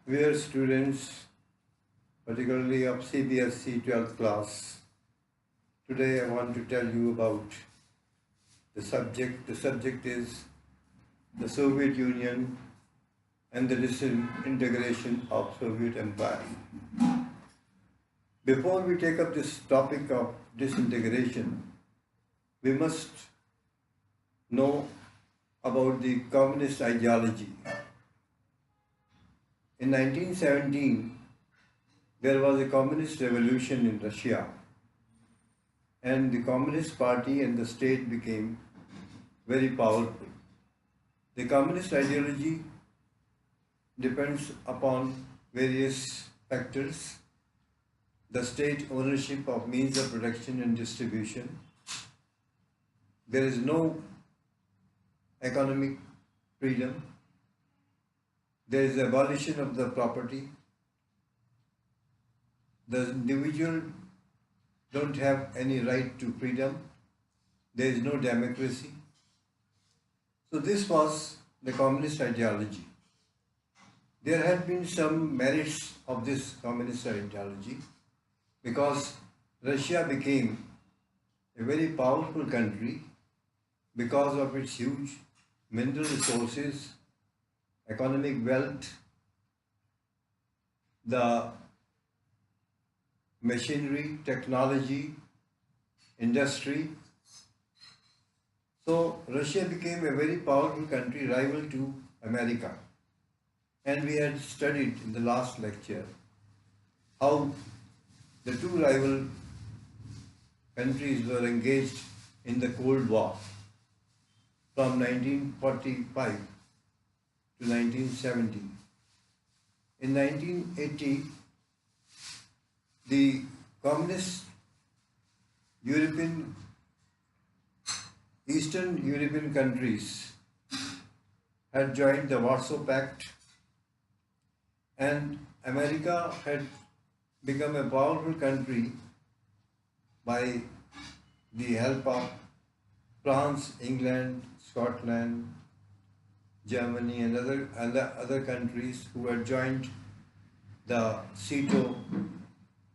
We are students, particularly of CBSE 12th class. Today I want to tell you about the subject. The subject is the Soviet Union and the disintegration of Soviet Empire. Before we take up this topic of disintegration, we must know about the communist ideology. In 1917, there was a communist revolution in Russia, and the Communist Party and the state became very powerful. The communist ideology depends upon various factors: the state ownership of means of production and distribution. There is no economic freedom. There is abolition of the property. The individual don't have any right to freedom. There is no democracy. So this was the communist ideology. There had been some merits of this communist ideology because Russia became a very powerful country because of its huge mineral resources, economic wealth, the machinery, technology, industry. So Russia became a very powerful country, rival to America. And we had studied in the last lecture how the two rival countries were engaged in the Cold War from 1945 to 1970. In 1980, the communist Eastern European countries had joined the Warsaw Pact, and America had become a powerful country by the help of France, England, Scotland, Germany, and other countries who had joined the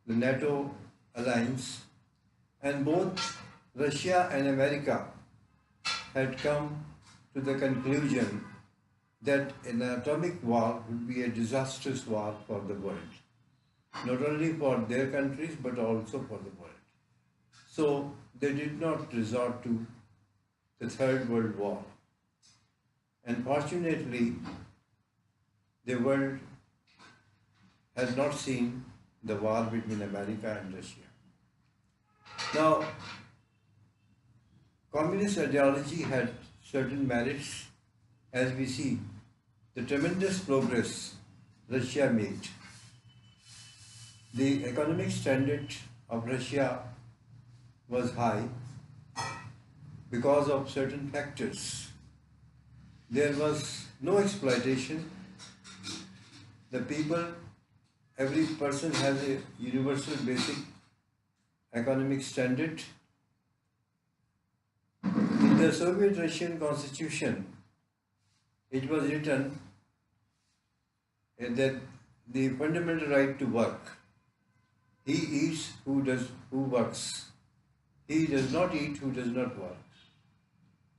the NATO alliance. And both Russia and America had come to the conclusion that an atomic war would be a disastrous war for the world, not only for their countries but also for the world. So they did not resort to the Third World War. And fortunately, the world has not seen the war between America and Russia. Now, communist ideology had certain merits, as we see the tremendous progress Russia made. The economic standard of Russia was high because of certain factors. There was no exploitation. The people, every person has a universal basic economic standard. In the Soviet Russian constitution, it was written that the fundamental right to work. He eats who works. He does not eat who does not work.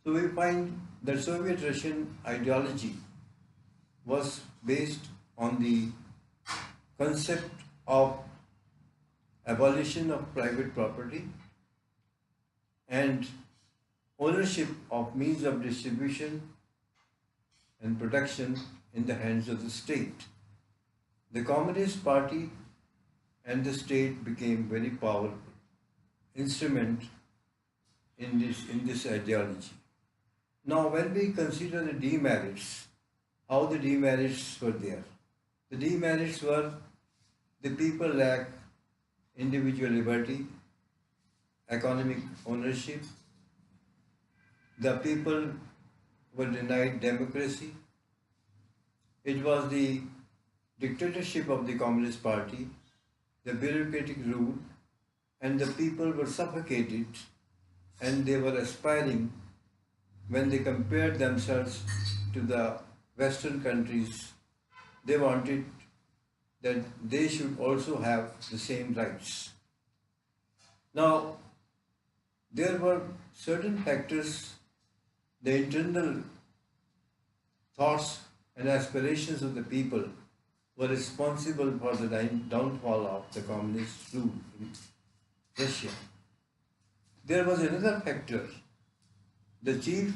So we find that Soviet Russian ideology was based on the concept of abolition of private property and ownership of means of distribution and production in the hands of the state. The Communist Party and the state became very powerful instrument in this ideology. Now, when we consider the demerits, how the demerits were there. The demerits were the people lack individual liberty, economic ownership, the people were denied democracy. It was the dictatorship of the Communist Party, the bureaucratic rule, and the people were suffocated and they were aspiring when they compared themselves to the Western countries. They wanted that they should also have the same rights. Now, there were certain factors, the internal thoughts and aspirations of the people were responsible for the downfall of the communist rule in Russia. There was another factor. The chief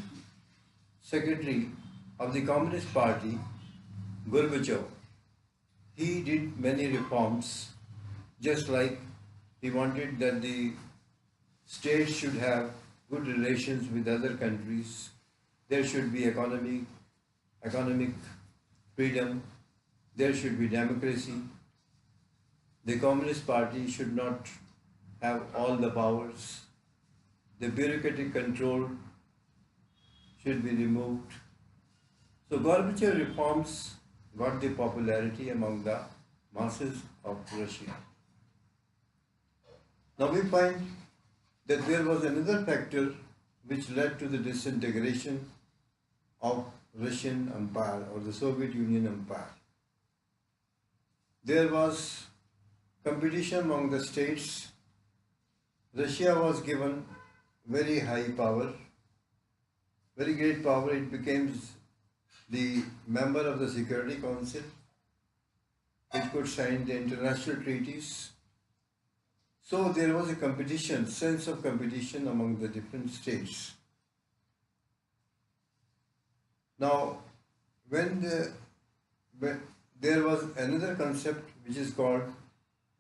secretary of the Communist Party, Gorbachav, he did many reforms, just like he wanted that the states should have good relations with other countries. There should be economic freedom. There should be democracy. The Communist Party should not have all the powers. The bureaucratic control should be removed. So Gorbachev reforms got the popularity among the masses of Russia. Now we find that there was another factor which led to the disintegration of Russian Empire or the Soviet Union Empire. There was competition among the states. Russia was given very high power, very great power. It became the member of the Security Council. It could sign the international treaties. So there was a competition, sense of competition among the different states. Now, when there was another concept which is called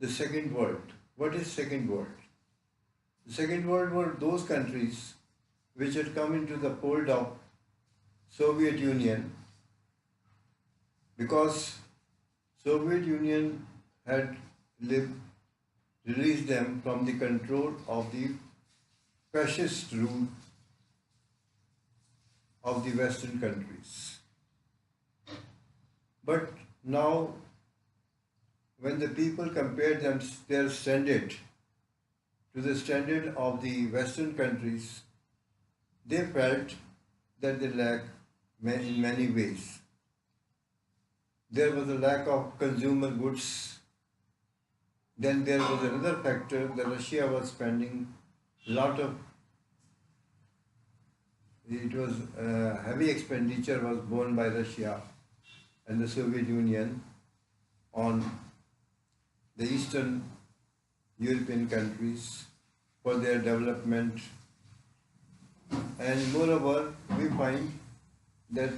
the Second World. What is Second World? The Second World were those countries which had come into the fold of Soviet Union because Soviet Union had released them from the control of the fascist rule of the Western countries. But now, when the people compared their standard to the standard of the Western countries, they felt that they lacked in many ways. There was a lack of consumer goods. Then there was another factor that Russia was spending a lot of, heavy expenditure was borne by Russia and the Soviet Union on the Eastern European countries for their development. And moreover, we find that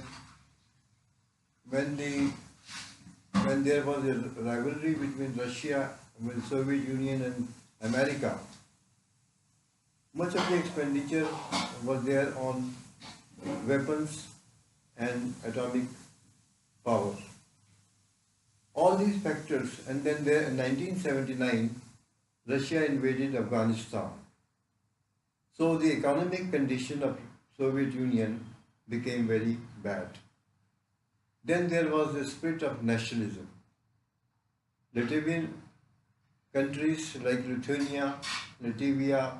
when there was a rivalry between Russia, with Soviet Union and America, much of the expenditure was there on weapons and atomic power. All these factors, and then there in 1979, Russia invaded Afghanistan. So the economic condition of Soviet Union became very bad. Then there was a spirit of nationalism. Latvian countries like Lithuania, Latvia,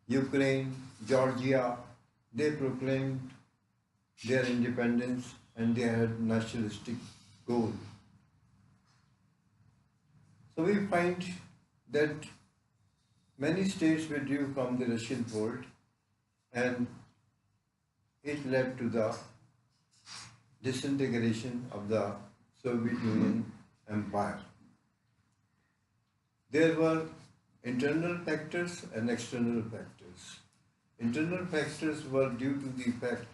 Ukraine, Georgia, they proclaimed their independence and they had nationalistic goal. So we find that many states withdrew from the Russian fold and it led to the disintegration of the Soviet Union Empire. There were internal factors and external factors. Internal factors were due to the fact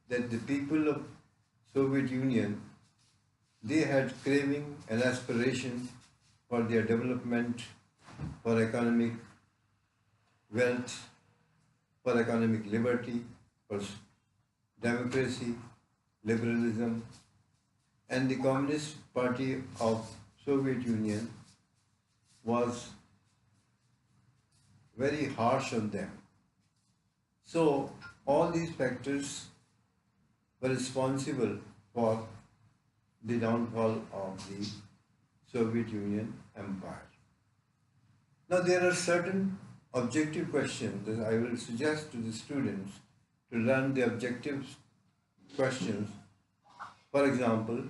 that the people of Soviet Union, they had craving and aspiration for their development, for economic wealth, for economic liberty, for democracy, liberalism, and the Communist Party of Soviet Union was very harsh on them. So all these factors were responsible for the downfall of the Soviet Union Empire. Now there are certain objective questions that I will suggest to the students to learn the objective questions. For example,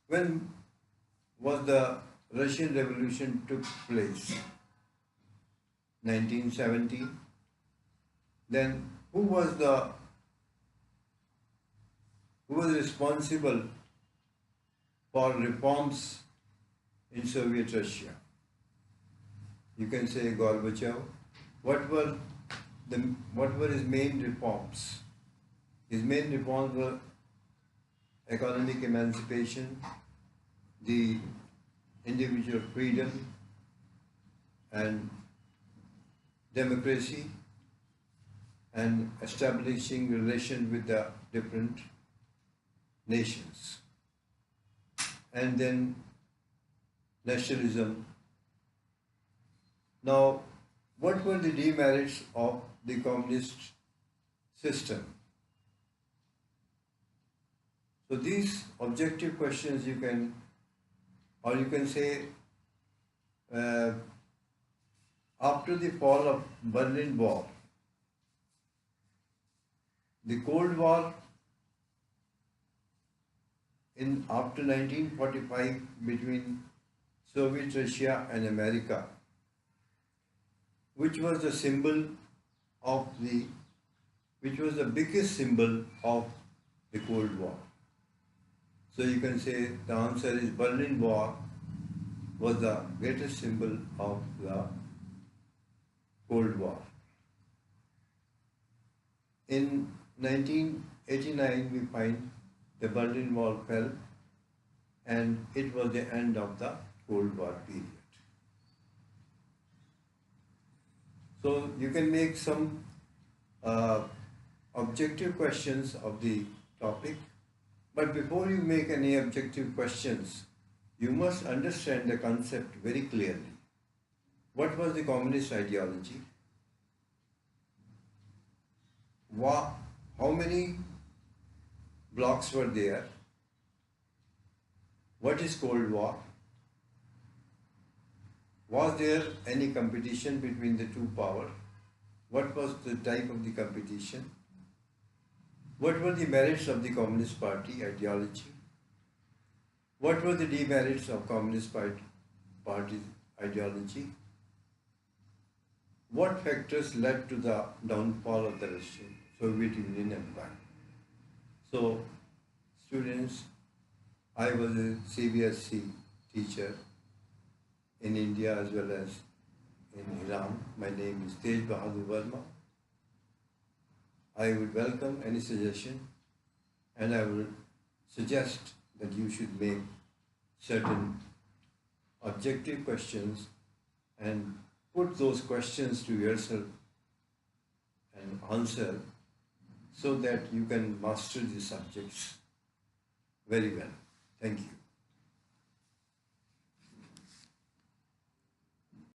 when was the Russian Revolution took place, 1917. Then who was responsible for reforms in Soviet Russia? You can say Gorbachav. What were his main reforms? His main reforms were economic emancipation, the individual freedom, and democracy, and establishing relations with the different nations. And then nationalism. Now, what were the demerits of the communist system? So these objective questions you can say, after the fall of Berlin Wall, the Cold War after 1945 between Soviet Russia and America, which was the biggest symbol of the Cold War. So you can say the answer is Berlin Wall was the greatest symbol of the Cold War. In 1989 we find the Berlin Wall fell, and it was the end of the Cold War period. So you can make some objective questions of the topic, but before you make any objective questions, you must understand the concept very clearly. What was the communist ideology? How many blocks were there? What is Cold War? Was there any competition between the two powers? What was the type of the competition? What were the merits of the Communist Party ideology? What were the demerits of Communist Party ideology? What factors led to the downfall of the Russian Soviet Union Empire? So, students, I was a CBSE teacher in India as well as in Iran. My name is Tej Bahadur Verma. I would welcome any suggestion, and I would suggest that you should make certain objective questions and put those questions to yourself and answer, so that you can master the subjects very well. Thank you.